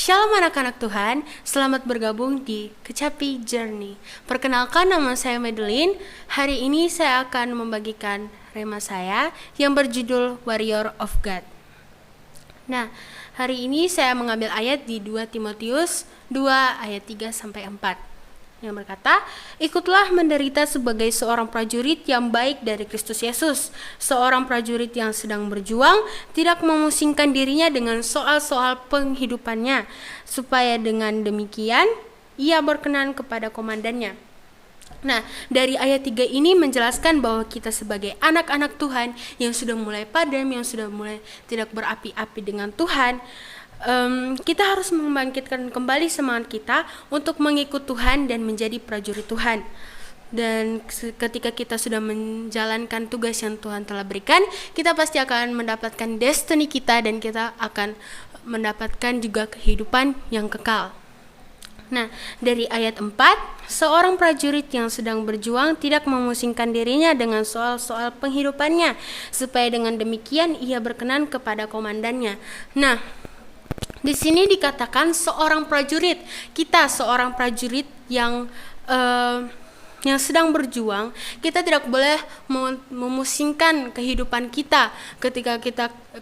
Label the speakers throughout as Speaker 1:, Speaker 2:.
Speaker 1: Shalom anak-anak Tuhan, selamat bergabung di Kecapi Journey. Perkenalkan, nama saya Madeline. Hari ini saya akan membagikan rema saya yang berjudul Warrior of God. Nah, hari ini saya mengambil ayat di 2 Timotius 2 ayat 3-4 yang berkata, ikutlah menderita sebagai seorang prajurit yang baik dari Kristus Yesus, seorang prajurit yang sedang berjuang, tidak memusingkan dirinya dengan soal-soal penghidupannya, supaya dengan demikian ia berkenan kepada komandannya. Nah, dari ayat 3 ini menjelaskan bahwa kita sebagai anak-anak Tuhan yang sudah mulai padam, yang sudah mulai tidak berapi-api dengan Tuhan, kita harus membangkitkan kembali semangat kita untuk mengikut Tuhan dan menjadi prajurit Tuhan. Dan ketika kita sudah menjalankan tugas yang Tuhan telah berikan, kita pasti akan mendapatkan destiny kita dan kita akan mendapatkan juga kehidupan yang kekal. Nah, dari ayat 4, seorang prajurit yang sedang berjuang tidak memusingkan dirinya dengan soal-soal penghidupannya, supaya dengan demikian ia berkenan kepada komandannya. Nah, di sini dikatakan seorang prajurit, kita seorang prajurit yang sedang berjuang, kita tidak boleh memusingkan kehidupan kita. Ketika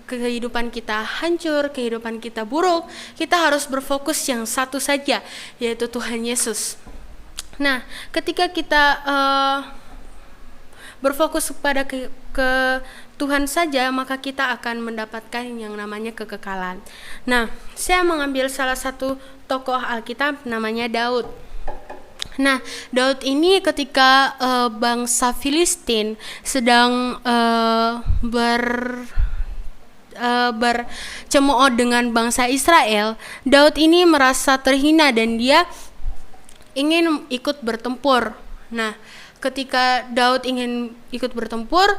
Speaker 1: kehidupan kita hancur, kehidupan kita buruk, kita harus berfokus yang satu saja, yaitu Tuhan Yesus. Nah, ketika kita berfokus kepada ke Tuhan saja, maka kita akan mendapatkan yang namanya kekekalan. Nah, saya mengambil salah satu tokoh Alkitab namanya Daud. Nah, Daud ini ketika bangsa Filistin sedang bercemooh dengan bangsa Israel, Daud ini merasa terhina dan dia ingin ikut bertempur. Nah, ketika Daud ingin ikut bertempur,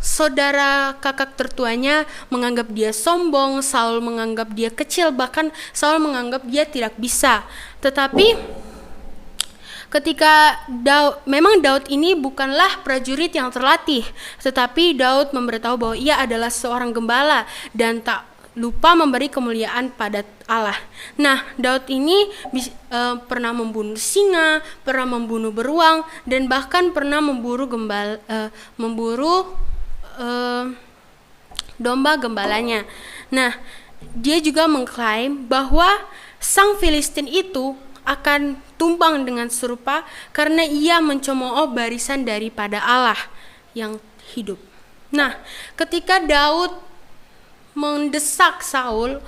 Speaker 1: saudara kakak tertuanya menganggap dia sombong, Saul menganggap dia kecil, bahkan Saul menganggap dia tidak bisa. Tetapi ketika memang Daud ini bukanlah prajurit yang terlatih, tetapi Daud memberitahu bahwa ia adalah seorang gembala dan tak lupa memberi kemuliaan pada Allah. Nah, Daud ini pernah membunuh singa, pernah membunuh beruang, dan bahkan pernah memburu domba gembalanya. Nah, dia juga mengklaim bahwa sang Filistin itu akan tumbang dengan serupa karena ia mencemooh barisan daripada Allah yang hidup. Nah, ketika Daud mendesak Saul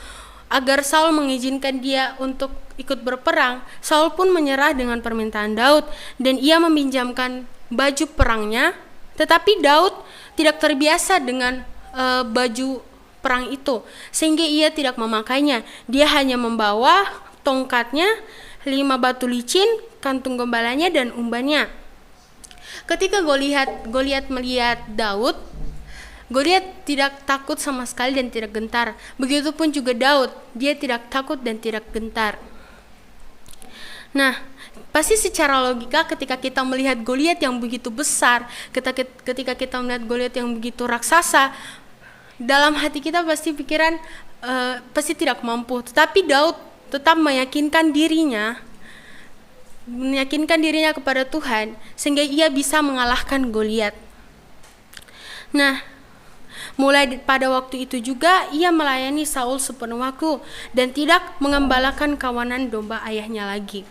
Speaker 1: agar Saul mengizinkan dia untuk ikut berperang, Saul pun menyerah dengan permintaan Daud dan ia meminjamkan baju perangnya. Tetapi Daud tidak terbiasa dengan baju perang itu, sehingga ia tidak memakainya. Dia hanya membawa tongkatnya, 5 batu licin, kantung gembalanya, dan umbannya. Ketika Goliat melihat Daud, Goliat tidak takut sama sekali dan tidak gentar. Begitupun juga Daud, dia tidak takut dan tidak gentar. Nah, pasti secara logika ketika kita melihat Goliat yang begitu besar, ketika kita melihat Goliat yang begitu raksasa, dalam hati kita pasti pikiran pasti tidak mampu. Tetapi Daud tetap meyakinkan dirinya kepada Tuhan sehingga ia bisa mengalahkan Goliat. Nah, mulai pada waktu itu juga ia melayani Saul sepenuh waktu dan tidak mengembalakan kawanan domba ayahnya lagi.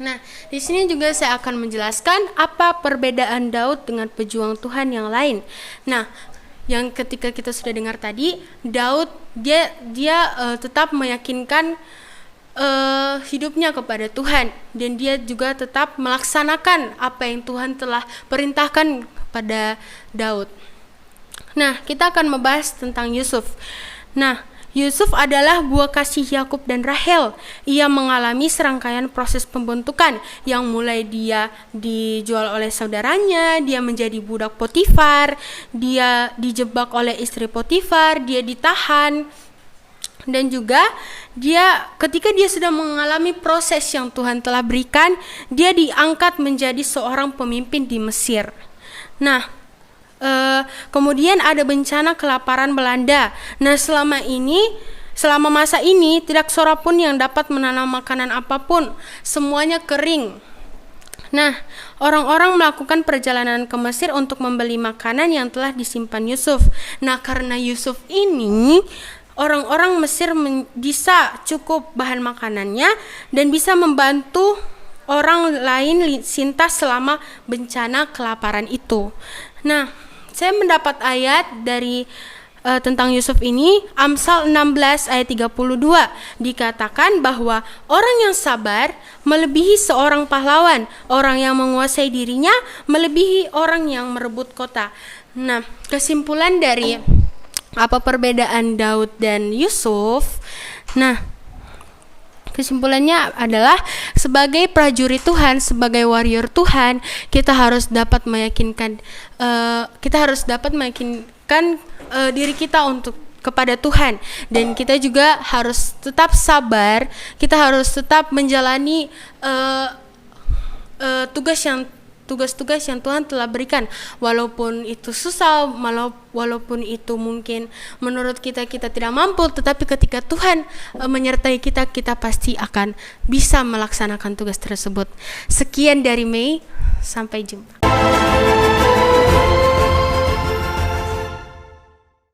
Speaker 1: Nah, di sini juga saya akan menjelaskan apa perbedaan Daud dengan pejuang Tuhan yang lain. Nah, yang ketika kita sudah dengar tadi, Daud dia tetap meyakinkan hidupnya kepada Tuhan dan dia juga tetap melaksanakan apa yang Tuhan telah perintahkan pada Daud. Nah, kita akan membahas tentang Yusuf. Nah, Yusuf adalah buah kasih Yakub dan Rahel. Ia mengalami serangkaian proses pembentukan yang mulai dia dijual oleh saudaranya, dia menjadi budak Potifar, dia dijebak oleh istri Potifar, dia ditahan, dan juga ketika dia sudah mengalami proses yang Tuhan telah berikan, dia diangkat menjadi seorang pemimpin di Mesir. Nah, kemudian ada bencana kelaparan Belanda. Nah, selama ini Selama masa ini tidak seorang pun yang dapat menanam makanan apapun, semuanya kering. Nah, orang-orang melakukan perjalanan ke Mesir untuk membeli makanan yang telah disimpan Yusuf. Nah, karena Yusuf ini, orang-orang Mesir bisa cukup bahan makanannya dan bisa membantu orang lain sintas selama bencana kelaparan itu. Nah, saya mendapat ayat dari tentang Yusuf ini, Amsal 16 ayat 32, dikatakan bahwa orang yang sabar melebihi seorang pahlawan, orang yang menguasai dirinya melebihi orang yang merebut kota. Nah, kesimpulan dari apa perbedaan Daud dan Yusuf? Nah, kesimpulannya adalah sebagai prajurit Tuhan, sebagai warrior Tuhan, kita harus dapat meyakinkan diri kita untuk kepada Tuhan, dan kita juga harus tetap sabar. Kita harus tetap menjalani tugas-tugas yang Tuhan telah berikan, walaupun itu susah, walaupun itu mungkin menurut kita tidak mampu, tetapi ketika Tuhan menyertai kita pasti akan bisa melaksanakan tugas tersebut. Sekian dari Mei, sampai jumpa.